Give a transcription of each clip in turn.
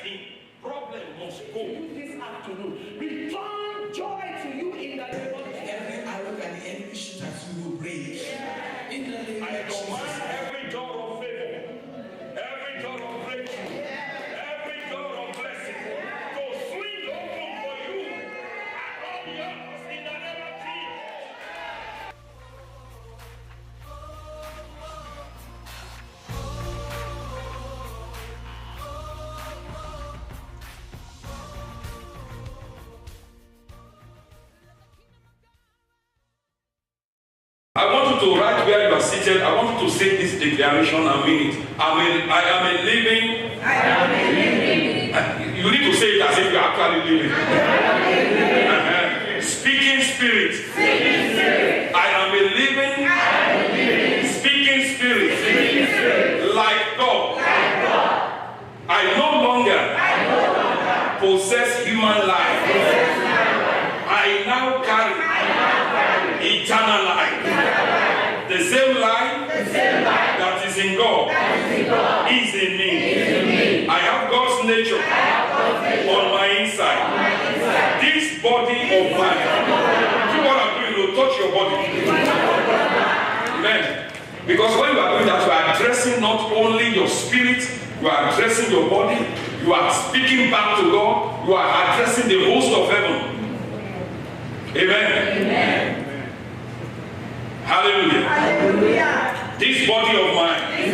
him. Problem must go. This afternoon, return joy to you in the name of Jesus. Every arrow and the enemy shoot at you will break. In the name I of Jesus. command every door of favor, every door of breakthrough, every door of blessing to swing open for you and all yours in the name of Jesus. I want you to write where you are seated. I want you to say this declaration and mean it. I am a living. You need to say it as if you are actually living. Speaking spirit. I am a living. Speaking spirit. Like God. I no longer possess human life. I now carry eternal life. The same life that is in God is in me. I have God's nature on my inside. This body of mine. Do what I'm doing, you touch your body. Amen. Because when you are doing that, you are addressing not only your spirit, you are addressing your body, you are speaking back to God, you are addressing the host of heaven. Amen. Hallelujah. Hallelujah. This body of mine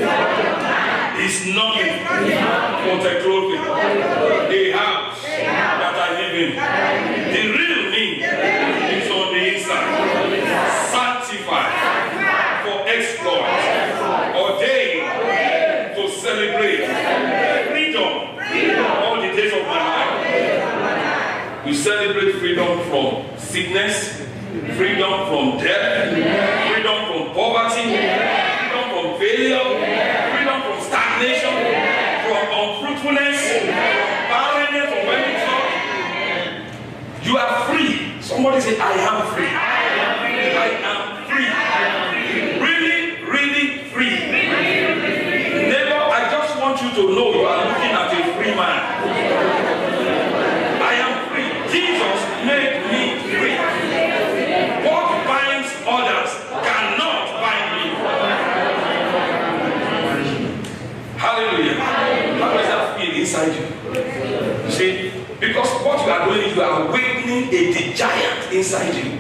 is nothing but a clothing, a house that I live in. The real me is on the inside, sanctified for exploit, ordained to celebrate freedom all the days of my life. We celebrate freedom from sickness, freedom from death, freedom from poverty, freedom from failure, freedom from stagnation, from unfruitfulness, from barrenness, from anything. You are free. Somebody say, I am free. I am free. Really, really free. Neighbor, I just want you to know you are looking at a free man. I am free. Jesus made me free. What binds others cannot bind me. Hallelujah. How does that feel inside you? See, because what you are doing is you are awakening the giant inside you.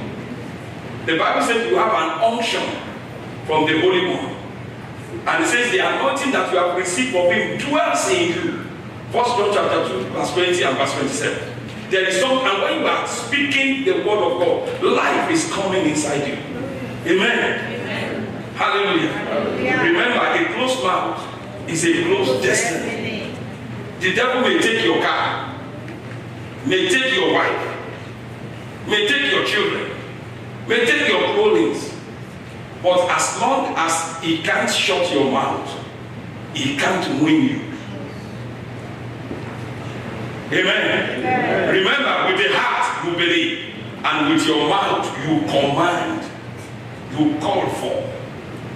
The Bible says you have an unction from the Holy One. And it says the anointing that you have received from him dwells in you. 1 John chapter 2, verse 20 and verse 27. There is some, and when you are speaking the word of God, life is coming inside you. Amen. Hallelujah. Remember, a closed mouth is a closed destiny. The devil may take your car, may take your wife, may take your children, may take your clothing, but as long as he can't shut your mouth, he can't win you. Amen. Remember, with the heart you believe, and with your mouth you command, you call for.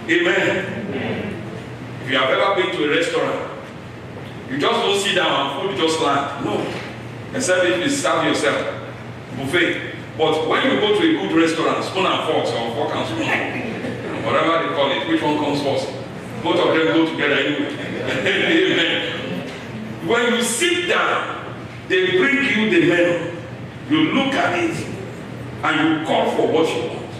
Amen. If you have ever been to a restaurant, you just don't sit down and food just land. No. Except if you serve yourself. Buffet. But when you go to a good restaurant, spoon and forks, or fork and spoon, whatever they call it, which one comes first? Both of them go together anyway. Amen. When you sit down, they bring you the menu. You look at it and you call for what you want.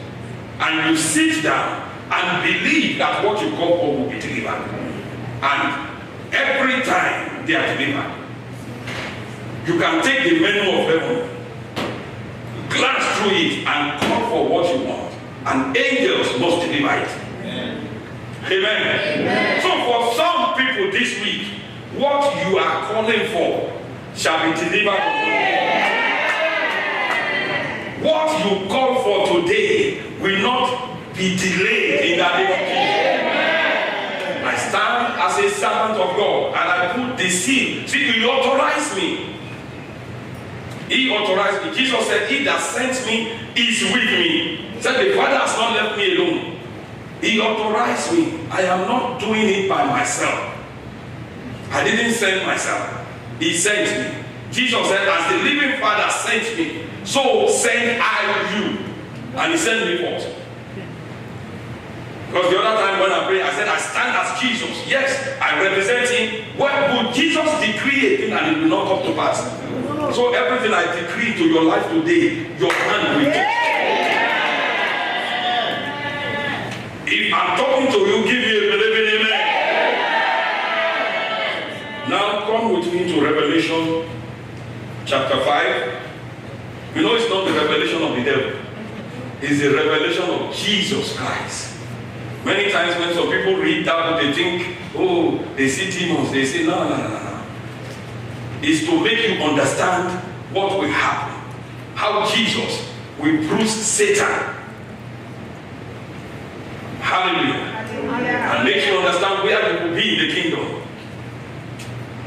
And you sit down and believe that what you call for will be delivered. And every time they are delivered, you can take the menu of heaven, glance through it, and call for what you want. And angels must deliver it. Amen. Amen. So for some people this week, what you are calling for shall be delivered. What you call for today will not be delayed in the name of Jesus. I stand as a servant of God and I put the seal. See, he authorized me. He authorized me. Jesus said, he that sent me is with me. He said, the Father has not left me alone. He authorized me. I am not doing it by myself. I didn't send myself. He sent me. Jesus said, as the living Father sent me, so send I you. And he sent me forth. Because the other time when I prayed, I said, I stand as Jesus. Yes, I represent him. What would Jesus decree a thing and it will not come to pass? So everything I decree to your life today, your hand will touch. If I'm talking to you, give me a believing amen. Now come with me to Revelation chapter 5. You know it's not the revelation of the devil. It's the revelation of Jesus Christ. Many times when some people read that book, they think, oh, they see demons. They say, no. It's to make you understand what will happen. How Jesus will bruise Satan. Hallelujah. And make you understand where you will be in the kingdom.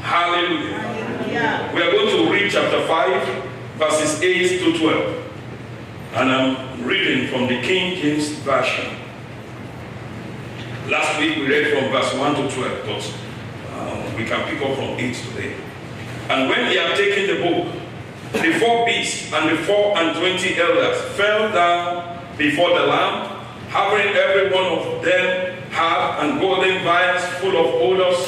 Hallelujah. We are going to read chapter 5, verses 8 to 12. And I'm reading from the King James Version. Last week we read from verse 1 to 12, but we can pick up from 8 today. And when he had taken the book, the 4 beasts and the 24 elders fell down before the Lamb, having every one of them harp and golden vials full of odors,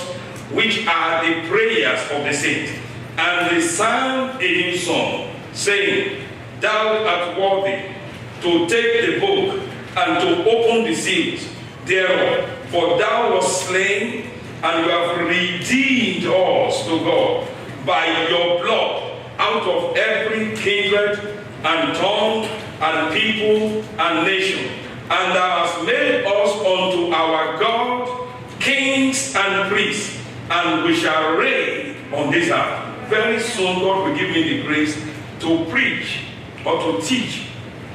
which are the prayers of the saints. And they sang a new song, saying, Thou art worthy to take the book and to open the seals thereof, for thou wast slain, and you have redeemed us to God by your blood out of every kindred and tongue and people and nation. And thou hast made us unto our God kings and priests, and we shall reign on this earth. Very soon God will give me the grace to preach or to teach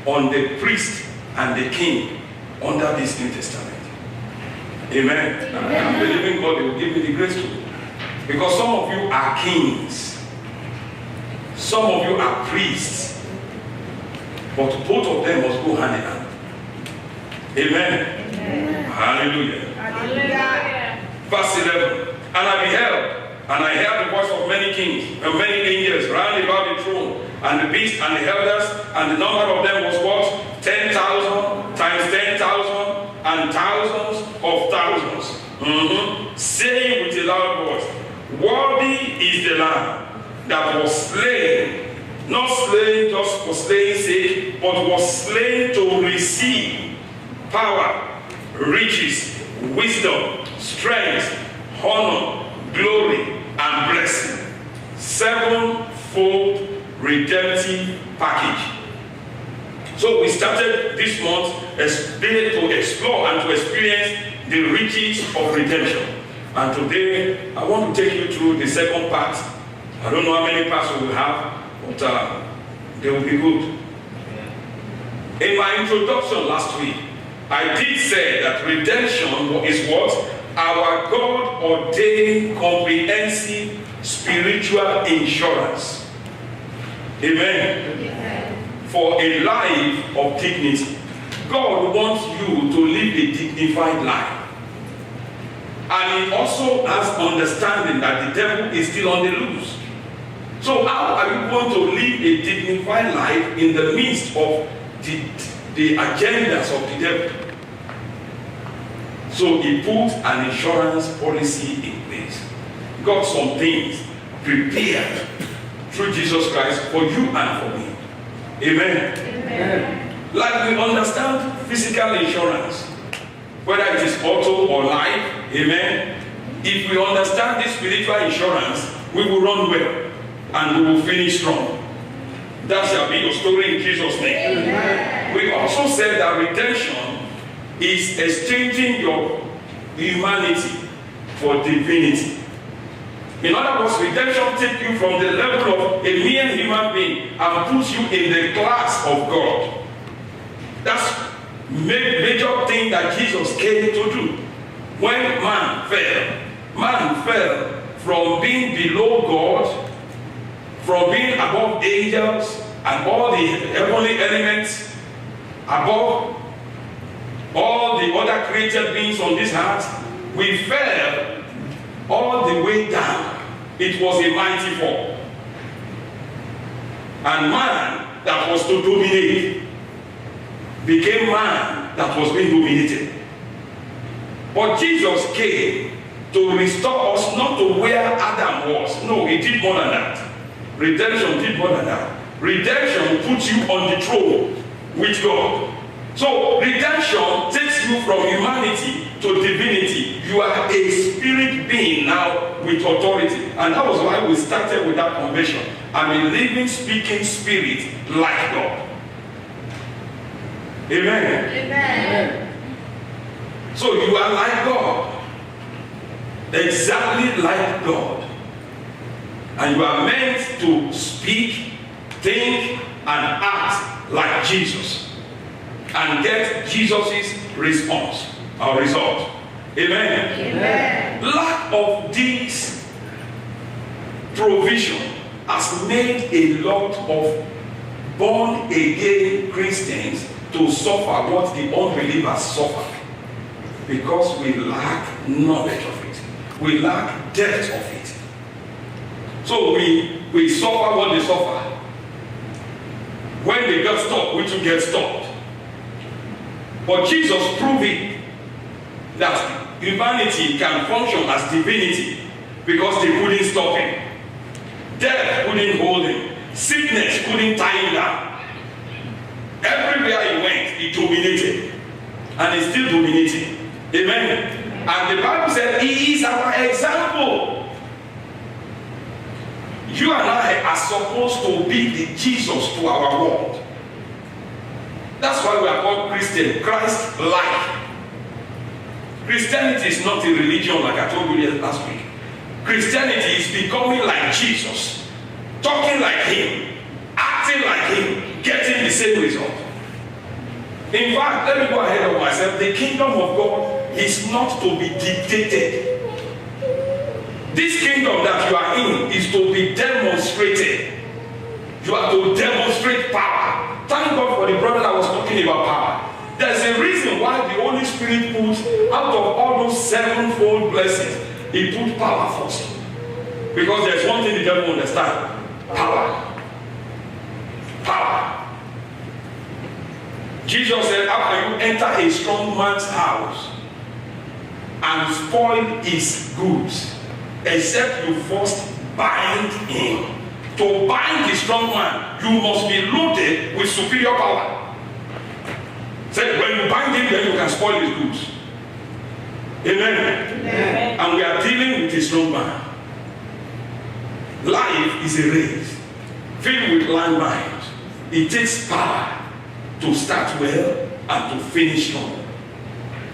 on the priest and the king under this New Testament. Amen. I'm believing God will give me the grace to. Because some of you are kings. Some of you are priests. But both of them must go hand in hand. Amen. Amen. Hallelujah. Hallelujah. Verse 11. And I beheld, and I heard the voice of many kings and many angels round about the throne, and the beast and the elders, and the number of them was what? 10,000 times 10,000 and thousands of thousands. Saying with a loud voice, Worthy is the Lamb that was slain, not slain just for slaying's sake, but was slain to receive power, riches, wisdom, strength, honor, glory, and blessing. 7-fold redemptive package. So we started this month to explore and to experience the riches of redemption. And today I want to take you through the second part. I don't know how many parts we will have, but they will be good. In my introduction last week, I did say that redemption is what? Our God-ordained, comprehensive, spiritual insurance. Amen. For a life of dignity. God wants you to live a dignified life. And he also has understanding that the devil is still on the loose. So how are you going to live a dignified life in the midst of the agendas of the devil? So he put an insurance policy in place. Got some things prepared through Jesus Christ for you and for me. Amen. Amen. Like we understand physical insurance, whether it is auto or life. Amen. If we understand this spiritual insurance, we will run well and we will finish strong. That shall be your story in Jesus' name. Amen. We also said that redemption is exchanging your humanity for divinity. In other words, redemption takes you from the level of a mere human being and puts you in the class of God. That's the major thing that Jesus came to do. When man fell from being below God, from being above angels and all the heavenly elements, above all the other created beings on this earth. We fell all the way down it was a mighty fall. And man that was to dominate became man that was being dominated. But Jesus came to restore us not to where Adam was. No, he did more than that. Redemption did more than that. Redemption puts you on the throne with God. So redemption takes you from humanity to divinity. You are a spirit being now with authority. And that was why we started with that convention. I'm a living, speaking spirit like God. Amen. Amen. So you are like God. Exactly like God. And you are meant to speak, think, and act like Jesus. And get Jesus' response or result. Amen. Amen. Lack of this provision has made a lot of born again Christians to suffer what the unbelievers suffer. Because we lack knowledge of it. We lack depth of it. So we suffer what they suffer. When they get stopped, we too get stopped. But Jesus proved it that humanity can function as divinity because they couldn't stop him. Death couldn't hold him. Sickness couldn't tie him down. Everywhere he went, he dominated. And he's still dominating. Amen. And the Bible said he is our example. You and I are supposed to be the Jesus to our world. That's why we are called Christian, Christ-like. Christianity is not a religion like I told you last week. Christianity is becoming like Jesus, talking like him, acting like him, getting the same result. In fact, let me go ahead of myself. The kingdom of God is not to be dictated. This kingdom that you are in is to be demonstrated. You are to demonstrate power. Thank God for the brother that was talking about power. There's a reason why the Holy Spirit puts, out of all those sevenfold blessings, he put power first. Because there's one thing the devil understands. Power. Power. Jesus said, how can you enter a strong man's house and spoil his goods, except you first bind him? To bind the strong man, you must be loaded with superior power. Said when you bind him, then you can spoil his goods. Amen. Amen. And we are dealing with a strong man. Life is a race filled with landmines. It takes power to start well and to finish strong.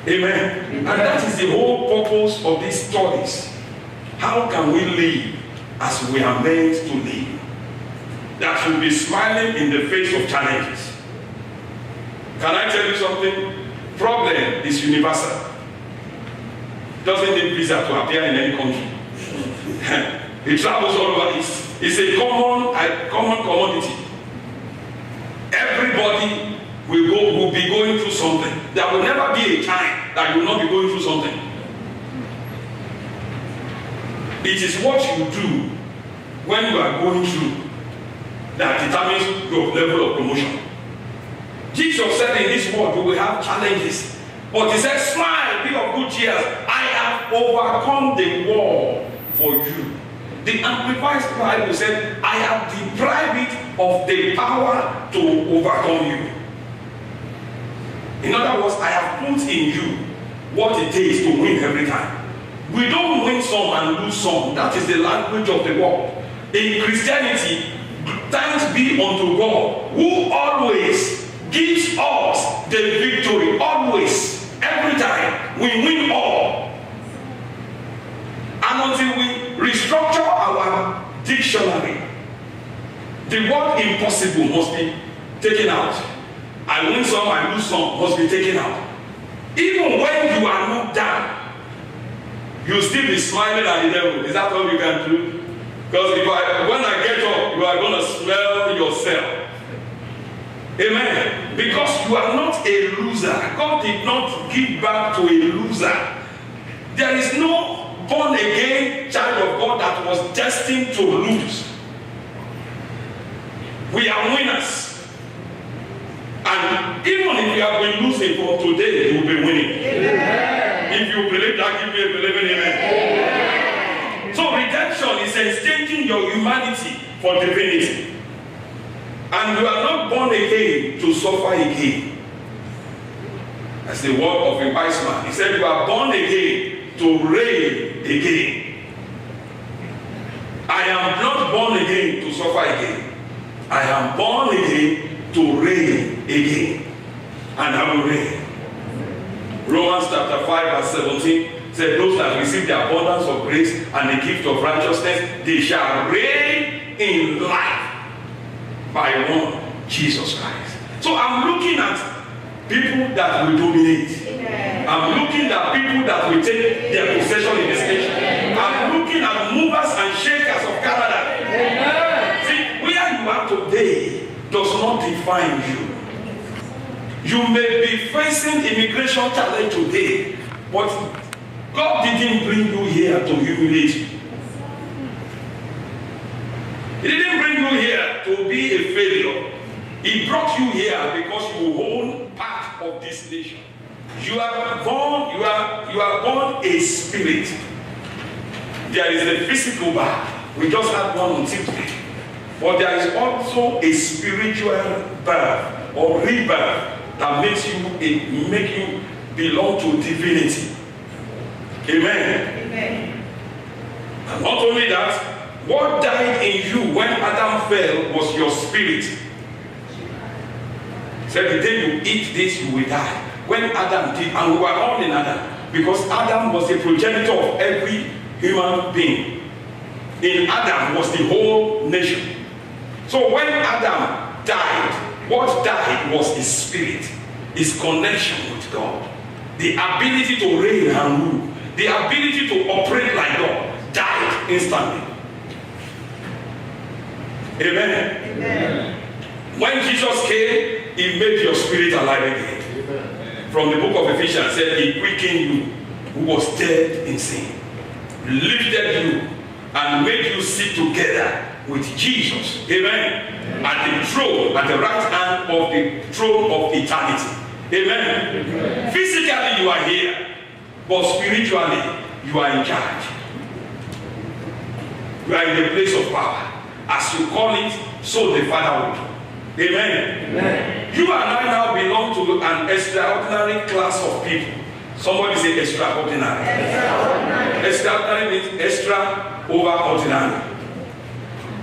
Amen. And that is the whole purpose of these studies. How can we live as we are meant to live? That should be smiling in the face of challenges. Can I tell you something? Problem is universal. Doesn't need visa to appear in any country. It travels all over. It's a common commodity. Everybody will be going through something. There will never be a time that you will not be going through something. It is what you do when you are going through that determines your level of promotion. Jesus said in this world you will have challenges. But he said, smile, be of good cheer. I have overcome the world for you. The Amplified Bible said, I have deprived it of the power to overcome you. In other words, I have put in you what it takes to win every time. We don't win some and lose some. That is the language of the world. In Christianity, thanks be unto God, who always gives us the victory. Always. Every time. We win all. And until we restructure our dictionary, the word impossible must be taken out. I win some, I lose some must be taken out. Even when you are not down, you'll still be smiling at the devil. Is that all you can do? Because when I get up, you are going to smell yourself. Amen. Because you are not a loser. God did not give back to a loser. There is no born again child of God that was destined to lose. We are winners. And even if you have been losing from today, you will be winning. Amen. If you believe that, give me a believing amen. So redemption is exchanging your humanity for divinity. And you are not born again to suffer again. That's the word of a wise man. He said you are born again to reign again. I am not born again to suffer again. I am born again to reign again. And I will reign. Romans chapter 5 verse 17 said those that receive the abundance of grace and the gift of righteousness, they shall reign in life by one, Jesus Christ. So I'm looking at people that will dominate. Amen. I'm looking at people that will take their possession in this nation. Amen. I'm looking at movers and shakers of Canada. Amen. See, where you are today does not define you. You may be facing immigration challenge today, but God didn't bring you here to humiliate you. He didn't bring you here to be a failure. He brought you here because you hold part of this nation. You are born a spirit. There is a physical birth. We just had one on Tuesday. But there is also a spiritual birth or rebirth that make you belong to divinity. Amen. Amen. And not only that, what died in you when Adam fell was your spirit. He said the day you eat this, you will die. When Adam did, and we were all in Adam, because Adam was the progenitor of every human being. In Adam was the whole nation. So when Adam died, what died was his spirit, his connection with God, the ability to reign and rule, the ability to operate like God died instantly. Amen. Amen. When Jesus came, he made your spirit alive again. Amen. From the book of Ephesians, said he quickened you who was dead in sin, lifted you and made you sit together with Jesus. Amen. Amen. At the throne, at the right hand of the throne of eternity. Amen. Amen. Physically you are here, but spiritually you are in charge. You are in the place of power. As you call it, so the Father will do. Amen. Amen. You and I now belong to an extraordinary class of people. Somebody say extraordinary. Extraordinary. Extraordinary means extra over ordinary.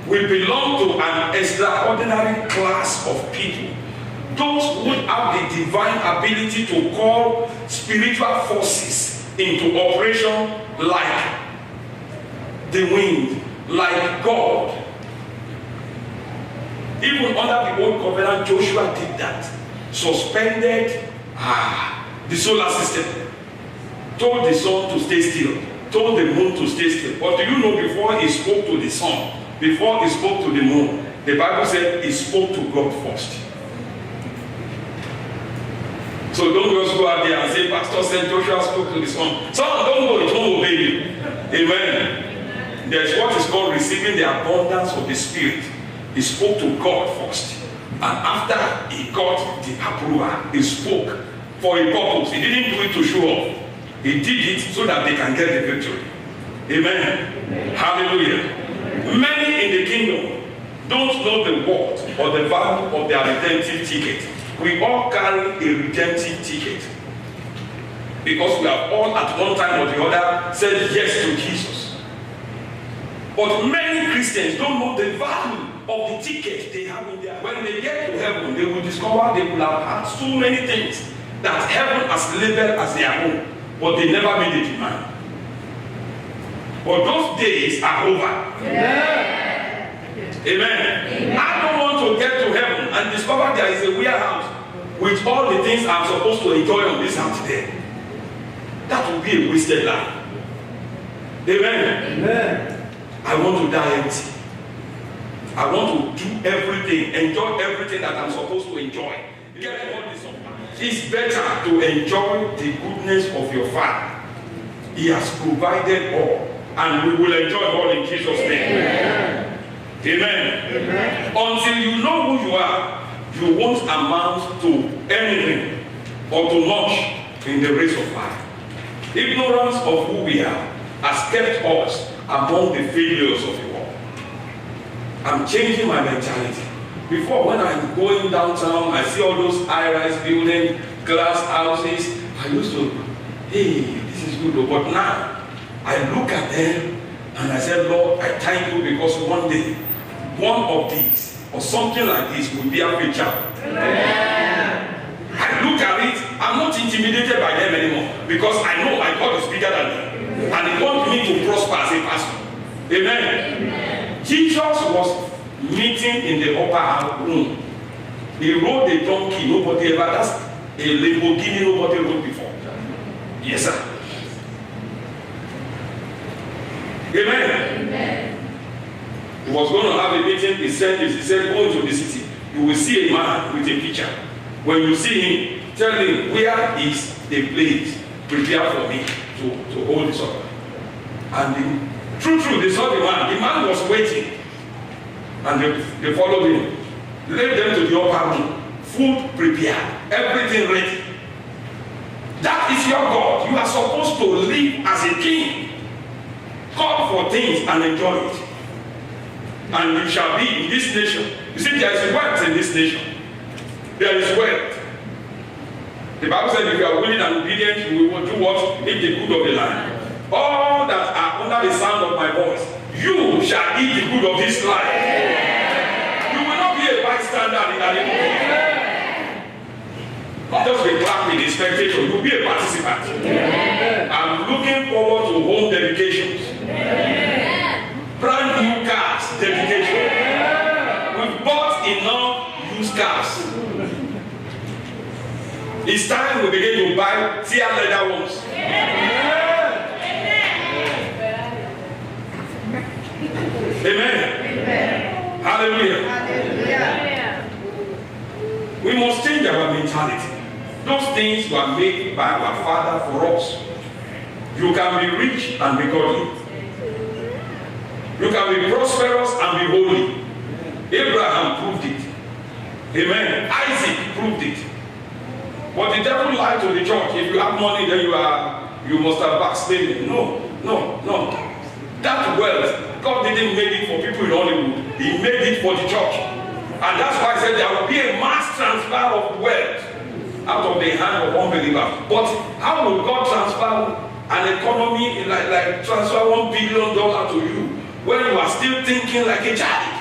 We belong to an extraordinary class of people. Those who have the divine ability to call spiritual forces into operation like the wind, like God. Even under the old covenant, Joshua did that. Suspended the solar system. Told the sun to stay still. Told the moon to stay still. But do you know, before he spoke to the sun, before he spoke to the moon, the Bible said he spoke to God first. So don't just go out there and say, Pastor said Joshua spoke to the sun. Son, don't go, it won't obey you. Amen. There's what is called receiving the abundance of the Spirit. He spoke to God first. And after he got the approval, he spoke for a purpose. He didn't do it to show off. He did it so that they can get the victory. Amen. Amen. Hallelujah. Amen. Many in the kingdom don't know the worth or the value of their redemptive ticket. We all carry a redemptive ticket. Because we have all at one time or the other said yes to Jesus. But many Christians don't know the value of the ticket they have in their. When they get to heaven, they will discover they will have had so many things that heaven has labeled as their own, but they never made a demand. But those days are over. Yeah. Amen. Amen. I don't want to get to heaven and discover there is a warehouse with all the things I'm supposed to enjoy on this earth today. That will be a wasted life. Amen. Amen. I want to die empty. I want to do everything, enjoy everything that I'm supposed to enjoy. Get all this. It's better to enjoy the goodness of your Father. He has provided all. And we will enjoy all in Jesus' name. Amen. Until you know who you are, you won't amount to anything or to much in the race of life. Ignorance of who we are has kept us among the failures of the world. I'm changing my mentality. Before, when I'm going downtown, I see all those high-rise buildings, glass houses. I used to, hey, this is good. But now, I look at them and I said, Lord, I thank you because one day, one of these or something like this will be a picture. I look at it, I'm not intimidated by them anymore because I know my God is bigger than me and He wants me to prosper as a pastor. Amen. Jesus was meeting in the upper room. He rode a donkey, nobody ever, that's a Lamborghini nobody rode before. Yes, sir. Amen. He was going to have a meeting. He said, go into the city. You will see a man with a picture. When you see him, tell him, where is the place prepared for me to hold this up? And true, they saw the man. The man was waiting. And they followed him. Led them to the upper room. Food prepared. Everything ready. That is your God. You are supposed to live as a king. Call for things and enjoy it. And you shall be in this nation. You see, there is wealth in this nation. There is wealth. The Bible said if you are willing and obedient, you will do what? Eat the good of the land. All that are under the sound of my voice, you shall eat the good of this life. You will not be a bystander in that area. Not just be clapping, a spectator, you will be a participant. I'm looking forward to home dedications. Brand new cars dedication. We've bought enough used cars. It's time we begin to buy tear leather ones. Amen. Hallelujah. We must change our mentality. Those things were made by our Father for us. You can be rich and be godly. You can be prosperous and be holy. Abraham proved it. Amen. Isaac proved it. But the devil lied to the church. If you have money, then you must have backslidden. No. That wealth, God didn't make it for people in Hollywood. He made it for the church. And that's why I said there will be a mass transfer of wealth out of the hand of unbelievers. But how will God transfer an economy like transfer $1 billion to you when you are still thinking like a child?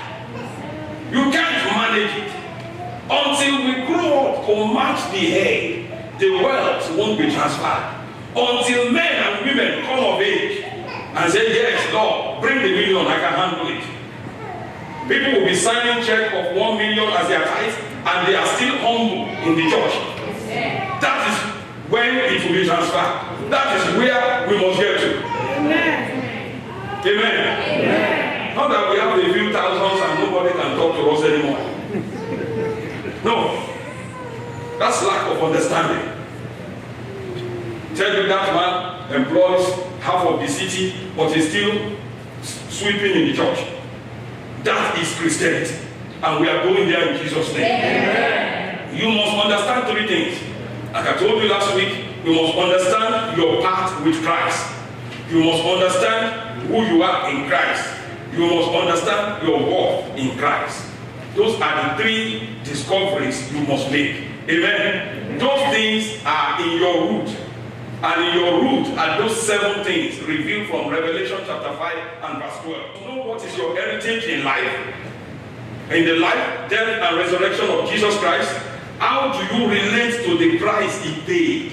You can't manage it. Until we grow up to match the head, the wealth won't be transferred. Until men and women come of age and say, yes, Lord, bring the million, I can handle it. People will be signing check of 1 million as their tithe, and they are still humble in the church. That is when it will be transferred. That is where we must get to. Amen. Not that we have a few thousands and nobody can talk to us anymore. No. That's lack of understanding. Tell you that man employs half of the city, but is still sweeping in the church. That is Christianity. And we are going there in Jesus' name. Amen. You must understand three things. Like I told you last week, you must understand your path with Christ. You must understand who you are in Christ. You must understand your worth in Christ. Those are the three discoveries you must make. Amen. Those things are in your root. And in your root are those 7 things revealed from Revelation chapter 5 and verse 12. You know what is your heritage in life? In the life, death, and resurrection of Jesus Christ, how do you relate to the price He paid?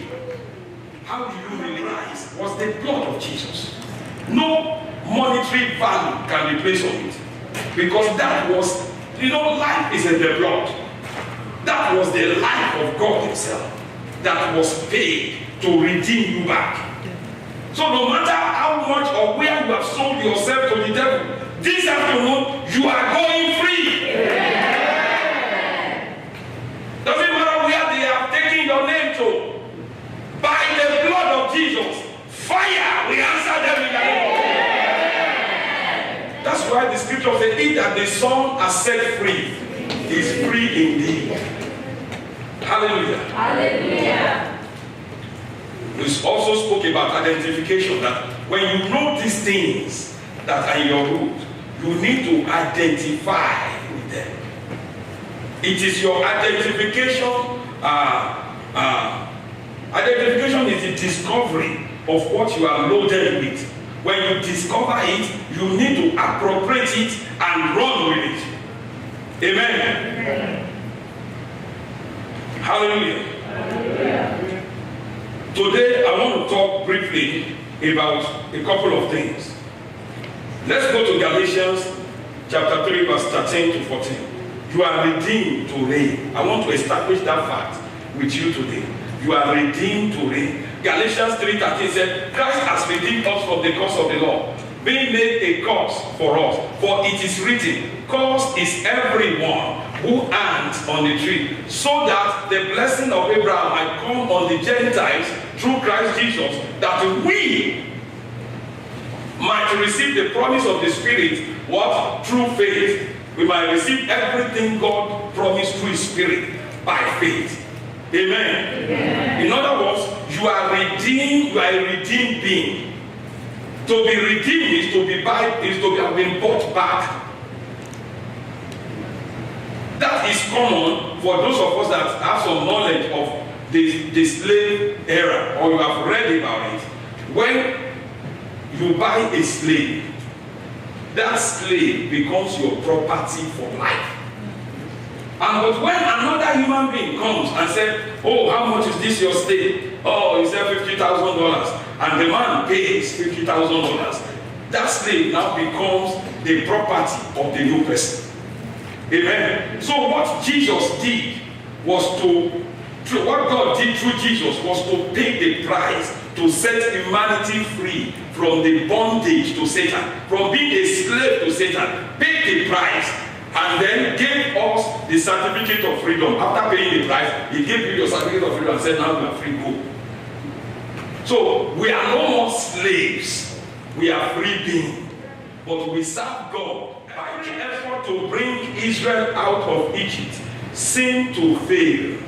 How do you realize was the blood of Jesus? No monetary value can be placed on it. Because that was, life is in the blood. That was the life of God Himself that was paid to redeem you back. So no matter how much or where you have sold yourself to the devil, this afternoon you are going free. Doesn't matter where they have taken your name to. By the blood of Jesus, fire will scripture says, he that the Son has set free is free indeed. Hallelujah. Hallelujah. We also spoke about identification, that when you know these things that are in your root, you need to identify with them. It is your identification. Identification is the discovery of what you are loaded with. When you discover it, you need to appropriate it and run with it. Amen. Amen. Hallelujah. Hallelujah. Today, I want to talk briefly about a couple of things. Let's go to Galatians chapter 3, verse 13 to 14. You are redeemed to reign. I want to establish that fact with you today. You are redeemed to reign. Galatians 3:13 said, Christ has redeemed us from the curse of the law, being made a curse for us. For it is written, cursed is everyone who hangs on the tree, so that the blessing of Abraham might come on the Gentiles through Christ Jesus, that we might receive the promise of the Spirit. What? Through faith. We might receive everything God promised through His Spirit by faith. Amen. Amen. In other words, you are redeemed. You are a redeemed being. To be redeemed is to have been bought back. That is common for those of us that have some knowledge of the slave era, or you have read about it. When you buy a slave, that slave becomes your property for life. But when another human being comes and says, oh, how much is this your slave? Oh, he said $50,000. And the man pays $50,000. That slave now becomes the property of the new person. Amen. So what Jesus did was what God did through Jesus was to pay the price to set humanity free from the bondage to Satan, from being a slave to Satan. Paid the price and then gave us the certificate of freedom. After paying the price, He gave you your certificate of freedom and said, now you are free, go. So we are no more slaves. We are free beings. But we serve God. By the effort to bring Israel out of Egypt seemed to fail.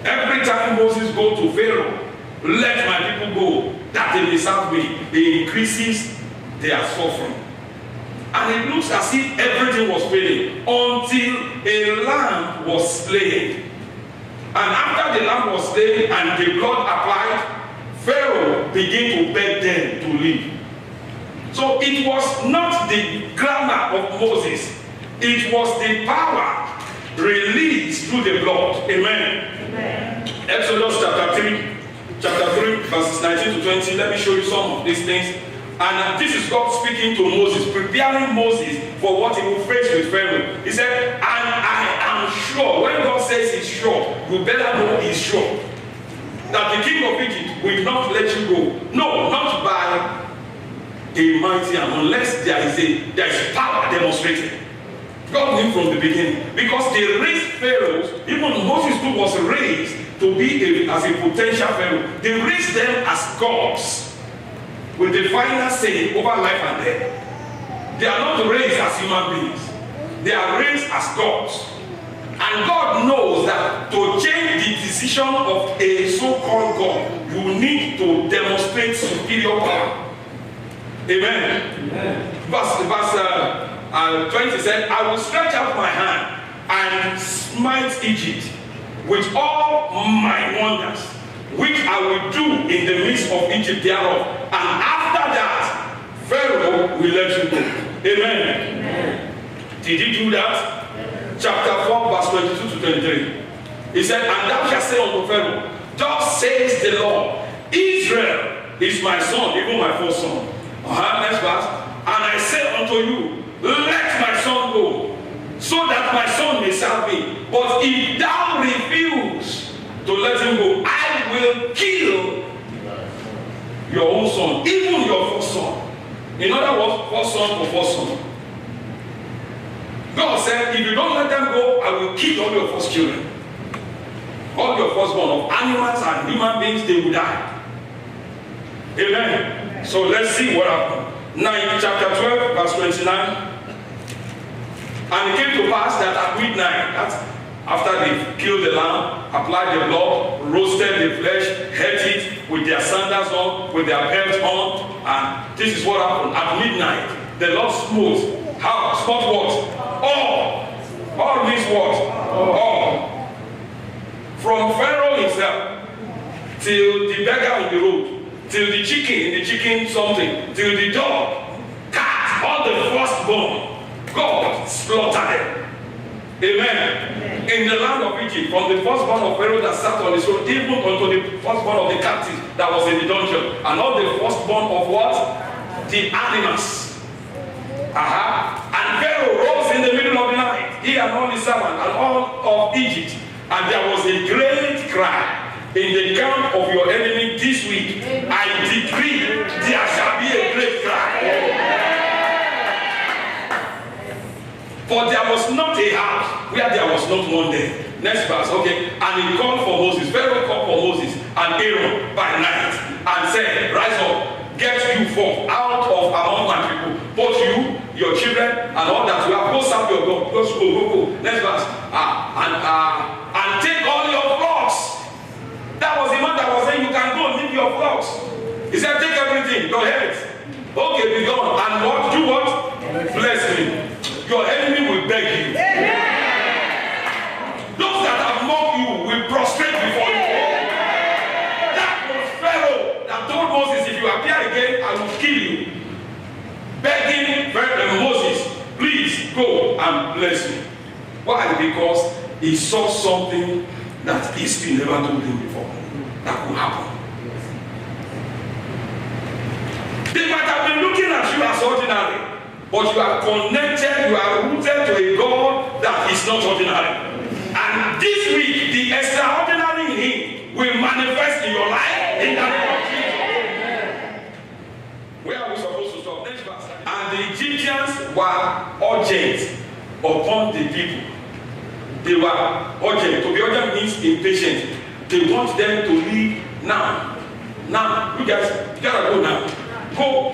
Every time Moses goes to Pharaoh, let my people go, that they may serve me, it increases their suffering. And it looks as if everything was failing until a lamb was slain. And after the lamb was slain and the blood applied, Pharaoh began to beg them to leave. So it was not the grammar of Moses, it was the power released through the blood. Amen. Amen. Exodus chapter 3, verses 19 to 20. Let me show you some of these things. And this is God speaking to Moses, preparing Moses for what he will face with Pharaoh. He said, and I am sure, when God says he's sure, you better know he's sure, that the king of Egypt will not let you go. No, not by a mighty hand, unless there is power demonstrated. God knew from the beginning, because they raised pharaohs. Even Moses too was raised to be as a potential pharaoh. They raised them as gods with the final say over life and death. They are not raised as human beings, they are raised as gods. And God knows that to change the decision of a so-called God, you need to demonstrate superior power. Amen. Amen. Verse 20 said, I will stretch out my hand and smite Egypt with all my wonders, which I will do in the midst of Egypt thereof. And after that, Pharaoh will let you go. Amen. Amen. Did he do that? Amen. Chapter 4, verse 22 to 23. He said, and thou shalt say unto Pharaoh, thus says the Lord, Israel is my son, even my first son. Next verse. And I say unto you, let my son go, so that my son may serve me. But if thou refuse to let him go, I will kill your own son, even your first son. In other words, first son for first son. God said, if you don't let them go, I will kill all your first children. All your firstborn of animals and human beings, they will die. Amen. So let's see what happened. chapter 12, verse 29. And it came to pass that at midnight, that's after they killed the lamb, applied the blood, roasted the flesh, ate it with their sandals on, with their belts on, and this is what happened. At midnight, the Lord smote. How? Smote what? All. All means what? All. From Pharaoh himself, till the beggar on the road, till the chicken something, till the dog, cat, all the firstborn, God slaughtered them. Amen. In the land of Egypt, from the firstborn of Pharaoh that sat on his throne, even unto the firstborn of the captive that was in the dungeon, and all the firstborn of what? The animals. And Pharaoh rose in the middle of the night, he and all his servants and all of Egypt, and there was a great cry in the camp of your enemy this week. I decree there shall be a great cry. For there was not a house where there was not one dead. Next verse, okay. And he called for Moses. Pharaoh called for Moses and Aaron by night and said, rise up, get you forth out of among my people, both you, your children, and all that you have. Go serve your God. Go. Next verse. And take all your flocks. That was the man that was saying, you can go and leave your flocks. He said, take everything, your heads. Okay, be gone. And what? Do what? Bless me. Your enemy will beg you. Those that have mocked you will prostrate before you. That was Pharaoh that told Moses, if you appear again, I will kill you. Begging Moses, please go and bless me. Why? Because he saw something that history never told him before that could happen. They might have been looking at you as ordinary, but you are connected, you are rooted to a God that is not ordinary. And this week, the extraordinary in him will manifest in your life in that name of Jesus. Where are we supposed to stop? Next verse. And the Egyptians were urgent upon the people. They were urgent. To be urgent means impatient. They want them to leave now. Now, you guys, you gotta go now. Go.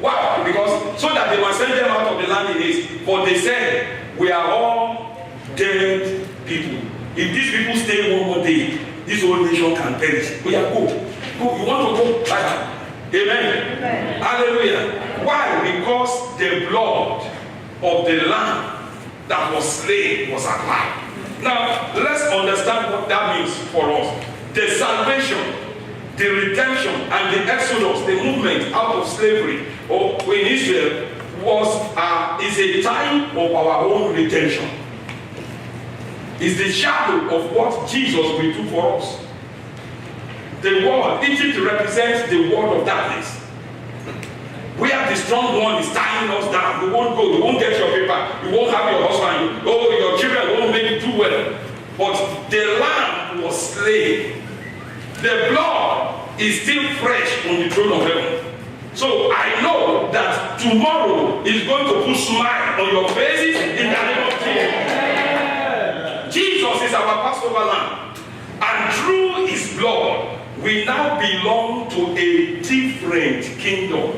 Why? Because so that they must send them out of the land in haste. For they said, we are all dead people. If these people stay one more day, this whole nation can perish. We are go. You want to go? Bye. Amen. Hallelujah. Why? Because the blood of the lamb that was slain was applied. Now, let's understand what that means for us. The salvation, the redemption, and the exodus, the movement out of slavery in Israel is a time of our own redemption. It's the shadow of what Jesus will do for us. The world, Egypt represents the world of darkness. Where the strong one is tying us down. You won't go, you won't get your paper, you won't have your husband, your children won't make it too well. But the lamb was slain. The blood is still fresh on the throne of heaven. So I know that tomorrow is going to put smile on your faces in the name of Jesus. Jesus is our Passover lamb. And through his blood, we now belong to a different kingdom.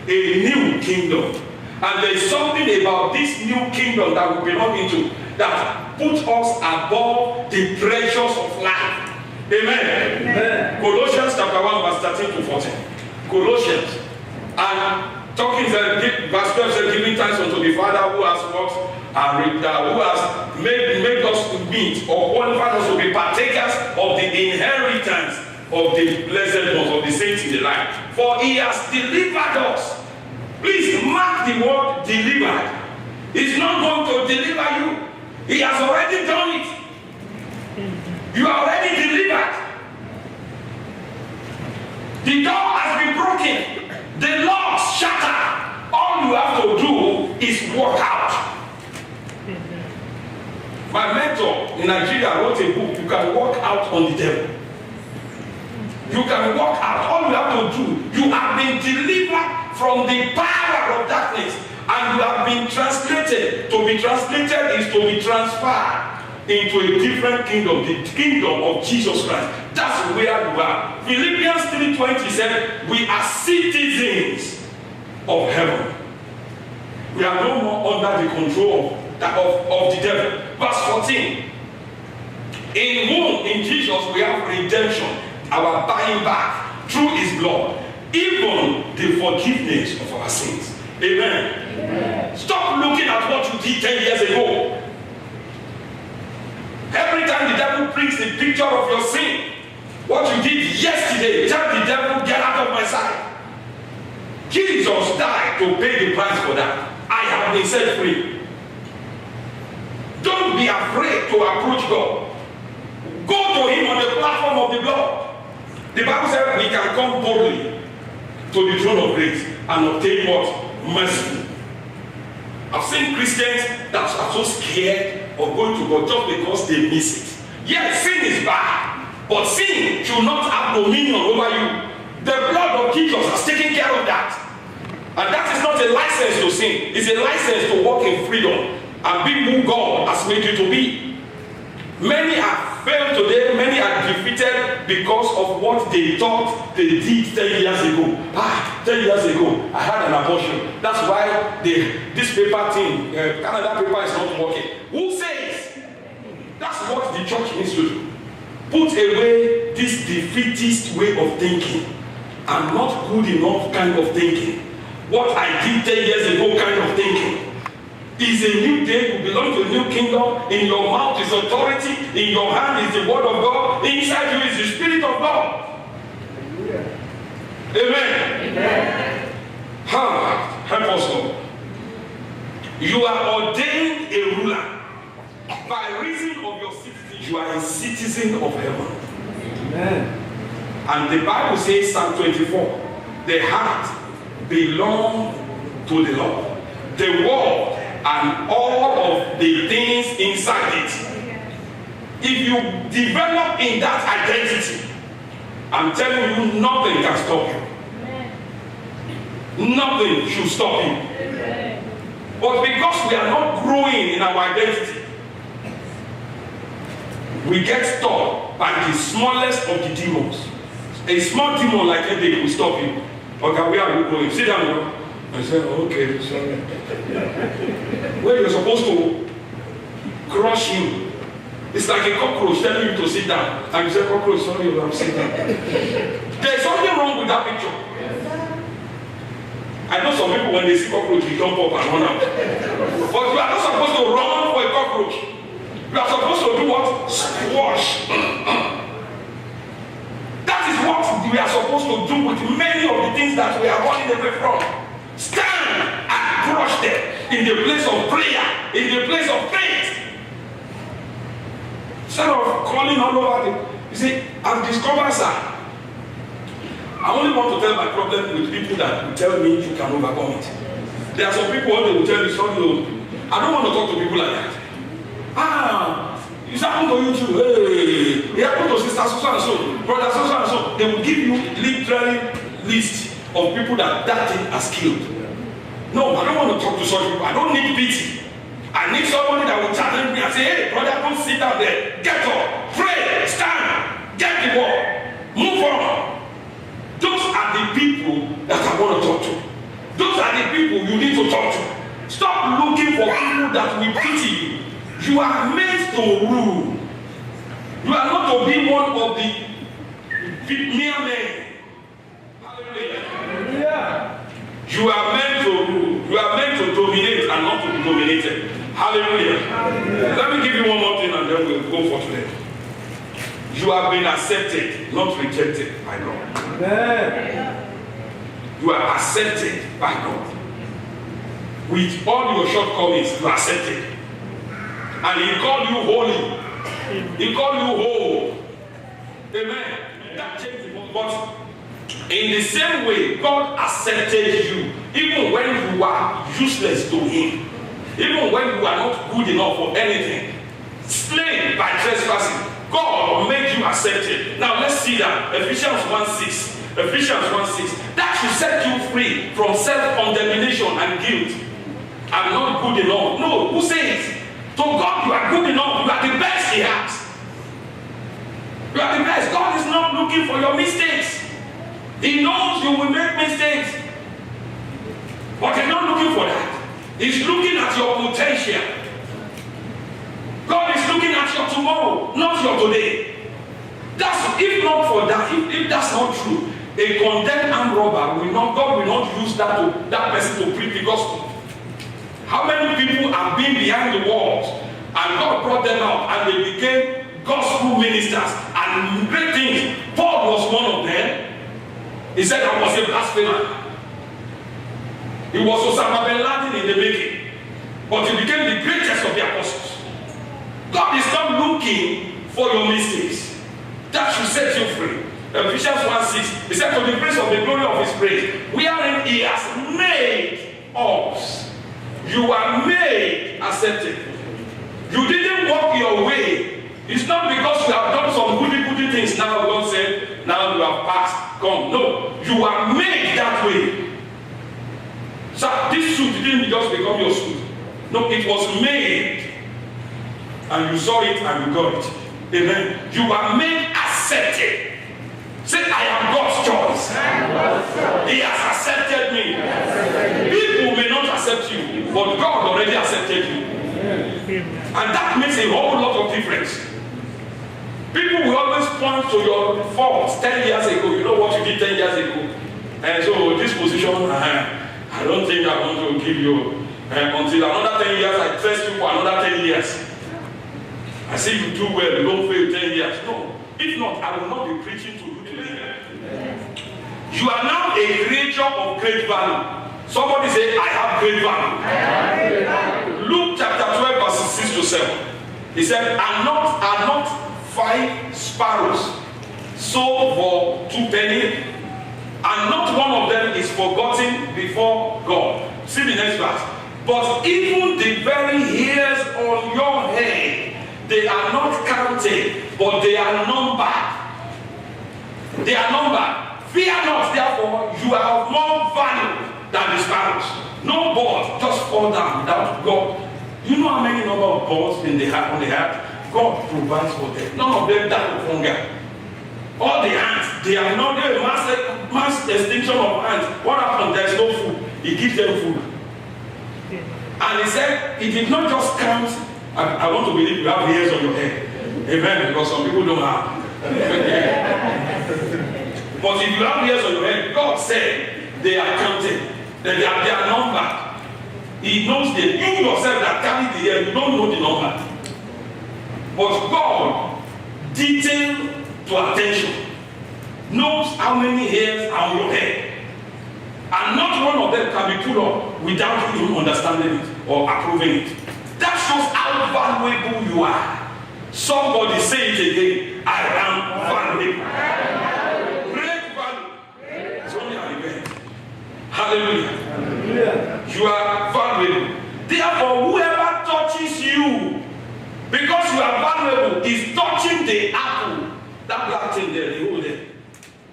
A new kingdom. And there is something about this new kingdom that we belong into that puts us above the treasures of life. Amen. Colossians chapter 1 verse 13 to 14. Colossians. And talking verse 12 says, giving thanks unto the Father who has what? Who has made us to meet or qualified us to be partakers of the inheritance of the blessed ones, of the saints in the light. For he has delivered us. Please mark the word delivered. He's not going to deliver you. He has already done it. You are already delivered. The door has been broken. The locks shattered. All you have to do is walk out. My mentor in Nigeria wrote a book, You Can Walk Out on the Devil. You can walk out. All you have to do, you have been delivered from the power of darkness, and you have been translated. To be translated is to be transferred into a different kingdom, the kingdom of Jesus Christ. That's where you are. Philippians 3:20 said, we are citizens of heaven. We are no more under the control of the devil. Verse 14. In whom, in Jesus, we have redemption, our buying back through his blood, even the forgiveness of our sins. Amen. Amen. Stop looking at what you did 10 years ago. Every time the devil brings the picture of your sin, what you did yesterday, tell the devil, get out of my sight. Jesus died to pay the price for that. I have been set free. Don't be afraid to approach God. Go to him on the platform of the blood. The Bible says we can come boldly to the throne of grace and obtain what? Mercy. I've seen Christians that are so scared of going to God just because they miss it. Yes, sin is bad, but sin should not have dominion over you. The blood of Jesus has taken care of that. And that is not a license to sin. It's a license to walk in freedom and be who God has made you to be. Many have failed today. Many are defeated because of what they thought they did 10 years ago. 10 years ago, I had an abortion. That's why this paper thing, Canada paper is not working. Who says? That's what the church needs to do. Put away this defeatist way of thinking and not good enough kind of thinking. What I did 10 years ago kind of thinking. Is a new day, you belong to a new kingdom. In your mouth is authority, in your hand is the word of God, inside you is the Spirit of God. Amen. Amen. Help us, Lord. You are ordained a ruler. By reason of your citizenship, you are a citizen of heaven. Amen. And the Bible says, Psalm 24, the heart belongs to the Lord. The world and all of the things inside it. If you develop in that identity, I'm telling you, nothing can stop you. Nothing should stop you. But because we are not growing in our identity, we get stopped by the smallest of the demons. A small demon like a will stop you. Okay, where are you going? Sit down. I said, okay, sorry. Where you're supposed to crush him. It's like a cockroach telling you to sit down. And you say, cockroach, sorry, I'm sitting down. There's something wrong with that picture. I know some people, when they see cockroach, they jump up and run out. But you are not supposed to run for a cockroach. You are supposed to do what? Squash. That is what we are supposed to do with many of the things that we are running away from. Stand and crush them in the place of prayer, in the place of faith. Instead of calling all over them. You see, I've discovered, sir, I only want to tell my problem with people that will tell me you can overcome it. There are some people who will tell you, sorry, I don't want to talk to people like that. It's happened to you too. Hey, it happened to sister so and so, brother so and so. They will give you literally list of people that thing has killed. No, I don't want to talk to such people. I don't need pity. I need somebody that will challenge me and say, hey, brother, don't sit down there. Get up, pray, stand, get the ball, move on. Those are the people that I want to talk to. Those are the people you need to talk to. Stop looking for people that will pity you. You are meant to rule. You are not to be one of the mere men. Hallelujah. You are meant to rule. You are meant to dominate and not to be dominated. Hallelujah. Hallelujah. Let me give you one more thing and then we'll go for today. You have been accepted, not rejected by God. Amen. You are accepted by God. With all your shortcomings, you are accepted. And He called you holy. He called you whole. Amen. That changed the world. But in the same way, God accepted you, even when you are useless to Him, even when you are not good enough for anything, slain by trespassing, God made you accepted. Now let's see that. Ephesians 1:6. Ephesians 1:6. That should set you free from self-condemnation and guilt. I'm not good enough. No, who says? To God, you are good enough. You are the best He has. You are the best. God is not looking for your mistakes. He knows you will make mistakes. But he's not looking for that. He's looking at your potential. God is looking at your tomorrow, not your today. If not for that, if that's not true, a condemned armed robber God will not use that person to preach the gospel. How many people have been behind the walls and God brought them out and they became gospel ministers and great things? Paul was one of them. He said, I was a blasphemer. He was Osama bin Laden in the making, but he became the greatest of the apostles. God is not looking for your mistakes. That should set you free. Ephesians 1:6, he said, to the praise of the glory of his praise, wherein he has made us. You are made accepted. You didn't walk your way. It's not because you have done some goody things now. God said, now you have passed. Come. No. You are made that way. So this suit didn't just become your suit. No, it was made. And you saw it and you got it. Amen. You are made accepted. Say, I am God's choice. He has accepted me. People may not accept you, but God already accepted you. And that makes a whole lot of difference. People will always point to your faults 10 years ago. You know what you did 10 years ago? And so this position, I don't think I want to give you until another 10 years. I trust you for another 10 years. I say you do well, you don't fail 10 years. No. If not, I will not be preaching to you today. You are now a creature of great value. Somebody say, I have great value. Luke chapter 12, verses 6 to 7. He said, are not 5 sparrows sold for 2 pennies? And not one of them is forgotten before God. See the next verse. But even the very hairs on your head, they are not counted, but they are numbered. They are numbered. Fear not, therefore, you are of more value than the sparrows. No bird just fall down without God. You know how many number of birds on the earth? God provides for them. None of them die of hunger. All the ants, they are not there. Mass extinction of ants. What happened? There is no food. He gives them food. And he said, he did not just count. I want to believe you have hairs on your head. Amen. Because some people don't have. But if you have hairs on your head, God said they are counted. They are numbered. He knows them. You yourself that carry the hair, you don't know the number. But God, detailed to attention, knows how many hairs are on your head. And not one of them can be put up without you understanding it or approving it. That shows how valuable you are. Somebody say it again. I am valuable. Great value. It's only an event. Hallelujah. You are valuable. Therefore, whoever touches you, because you are valuable, is touching the apple. That black thing there, the whole there.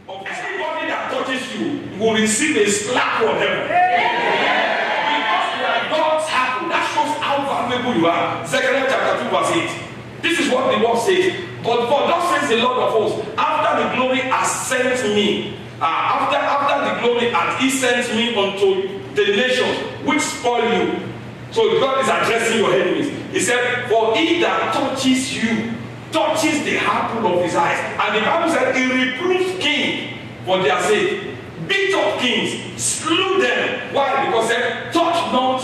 Of anybody that touches you will receive a slap from heaven. Because you are God's apple. That shows how valuable you are. Zechariah chapter 2 verse 8. This is what the word says. But for thus says the Lord of hosts, after the glory has sent me, after the glory has he sent me unto the nations which spoil you. So God is addressing your enemies. He said, for he that touches you, touches the apple of his eyes. And the Bible said, he reproves kings for their sake. Beat up kings, slew them. Why? Because he said, touch not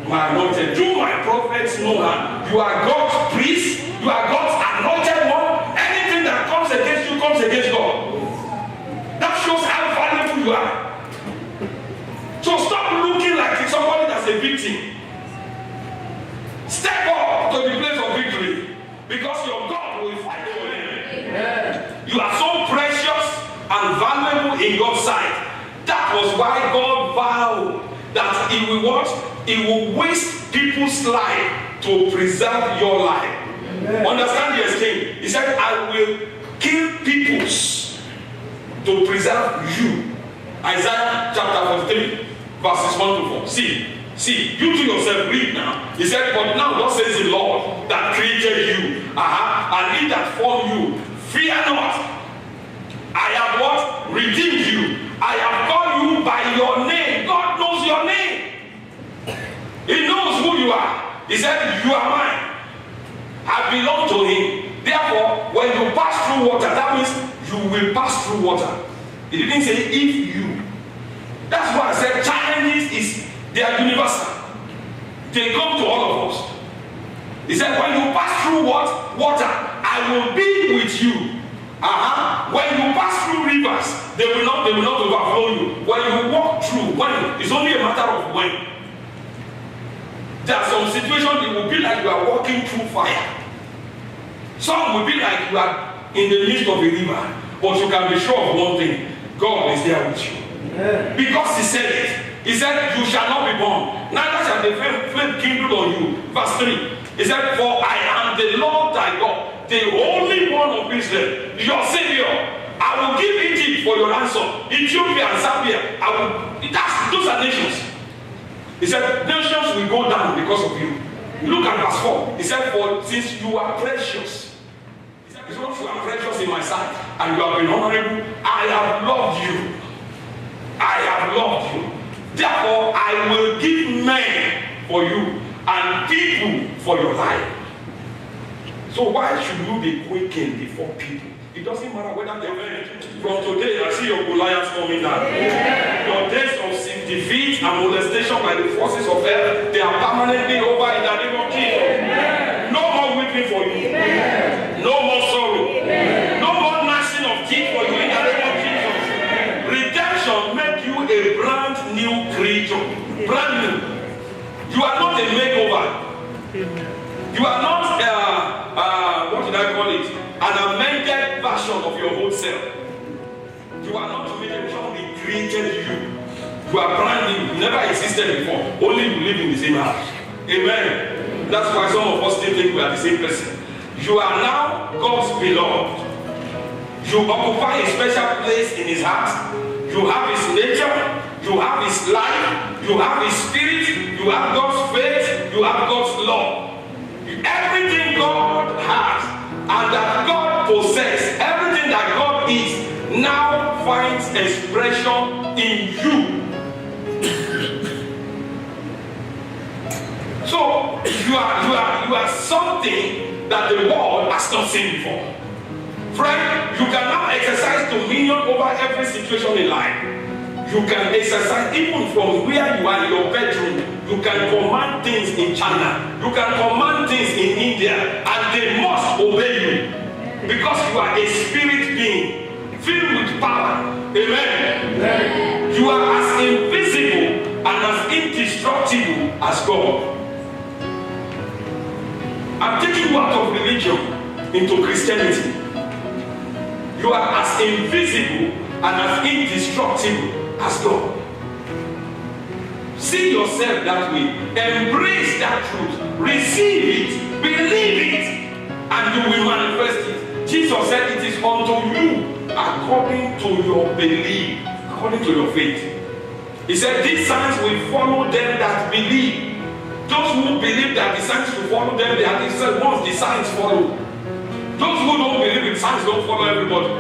my anointed, do my prophets no harm. You are God's priest, you are God's anointed one. Anything that comes against you comes against God. That shows how valuable you are. So stop looking like it's somebody that's a victim. Step up to the place of victory, because your God will fight for you. You are so precious and valuable in God's sight. That was why God vowed that he will what? He will waste people's life to preserve your life. Understand the thing? He said, I will kill peoples to preserve you. Isaiah chapter 43 verses 1 to 4. See, you to yourself read now. He said, but now God says the Lord that created you, and he that formed you, fear not. I have what? Redeemed you. I have called you by your name. God knows your name. you are. He said, you are mine. I belong to him. Therefore, when you pass through water, that means you will pass through water. He didn't say if you. That's why I said challenges they are universal. They come to all of us. He said, when you pass through water, I will be with you. When you pass through rivers, they will not overflow you. When you walk through, it's only a matter of when. There are some situations it will be like you are walking through fire. Some will be like you are in the midst of a river. But you can be sure of one thing: God is there with you. Yeah. Because he said it. He said, you shall not be burned, neither shall the flame kindle on you. Verse 3. He said, for I am the Lord thy God, the Holy One of Israel, your Savior. I will give Egypt for your ransom, Ethiopia and Zambia. Those are nations. He said, nations will go down because of you. Look at verse 4. He said, for since you are precious, he said, because you are precious in my sight, and you have been honorable, I have loved you. I have loved you. Therefore, I will give men for you and people for your life. So why should you be quaking before people? It doesn't matter whether they're from today. I see your Goliath coming down. Yeah. Your days of defeat and molestation by the forces of hell, they are permanently over in the name of Jesus. Yeah. No more weeping for you. Yeah. No more sorrow. Yeah. No more gnashing of teeth for you in the name of Jesus. Yeah. Redemption make you a brand new creature. Yeah. Brand new. You are not a makeover. You are not what did I call it? An amended version of your old self. You are not redemption, we created you. You are brand new. You never existed before. Only you live in the same house. Amen. That's why some of us still think we are the same person. You are now God's beloved. You occupy a special place in his heart. You have his nature. You have his life. You have his spirit. You have God's faith. You have God's love. Everything God has and that God possesses, everything that God is, now finds expression in you. So you are something that the world has not seen before. Friend, you can now exercise dominion over every situation in life. You can exercise even from where you are in your bedroom. You can command things in China. You can command things in India, and they must obey you because you are a spirit being filled with power. Amen. Amen. You are as invisible and as indestructible as God. I'm taking you out of religion into Christianity. You are as invisible and as indestructible as God. See yourself that way. Embrace that truth. Receive it. Believe it. And you will manifest it. Jesus said it is unto you according to your belief, according to your faith. He said these signs will follow them that believe. Those who believe that the signs will follow them, they are the said once the signs follow. Those who don't believe in signs don't follow everybody.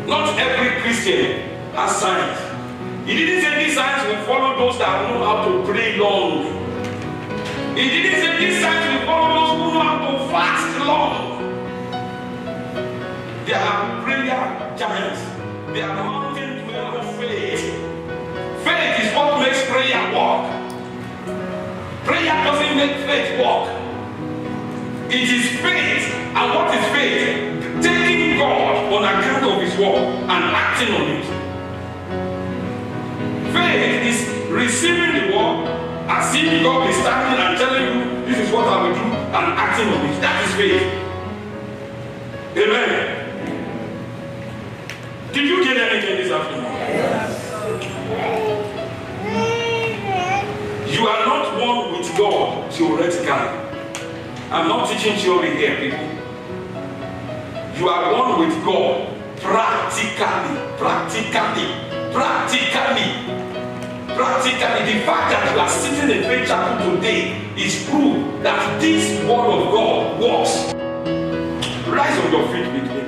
Not every Christian has signs. He didn't say these signs will follow those that know how to pray long. He didn't say these signs will follow those who know how to fast long. There are prayer giants. There are mountain dwellers of faith. Faith is what makes prayer work. Prayer doesn't make faith work. It is faith. And what is faith? Taking God on account of his word and acting on it. Faith is receiving the word as if God is standing and telling you, this is what I will do, and acting on it. That is faith. Amen. Did you get anything this afternoon? You are not one with God theoretically. I'm not teaching theory here, people. You are one with God practically. The fact that you are sitting in Faith Chapel today is proof that this word of God works. Rise on your feet with me.